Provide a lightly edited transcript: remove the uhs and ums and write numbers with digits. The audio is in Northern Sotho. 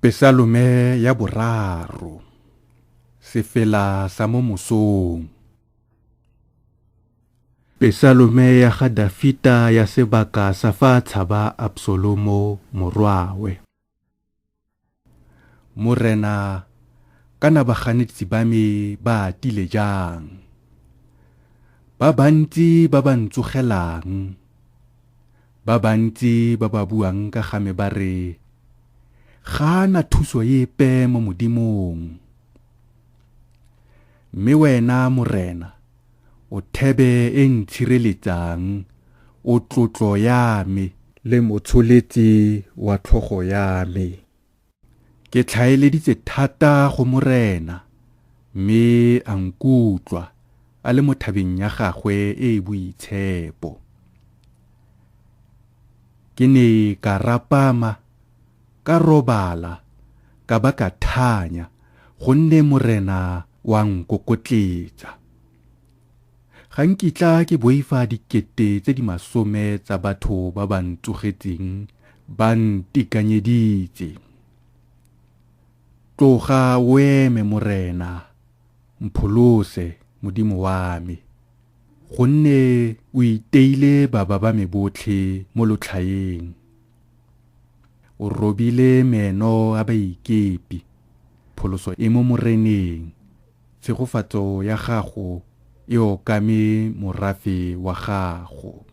Pesalome ya boraro. Sefela sa mo mosong. Pesalome ya ga Dafita ya sebaka sa fa tshaba Absalomo morwawe. Morena kana baganetsi ba me ba atile jang. Ba bantsi ba ba ntsogelang. Ba bantsi ba ba buang ka ga me ba re ga na thuso epe mo modimong. Mme wena morena o thebe e ntshireletsang o tlotlo ya me le motsholetsi wa tlhogo ya me. Ke tlhaeleditse thata go morena mme a nkutlwa a le mo thabeng ya gagwe e boitshepo. Ke ne ka rapama ka robala ka ba ka thanya gonne morena wa nkokotletsa. Ga nkitla ke boifa dikete tse di 10 tsa batho ba ba ntsogetseng ba ntikanyeditse. Tloga o eme morena, mpholose modimo wa me, gonne o iteile baba ba me botlhe mo lotlhaeng. O robile meno a baikepi, pholoso e mo moreneng, tshegofatso ya gago e okame morafe wa gago.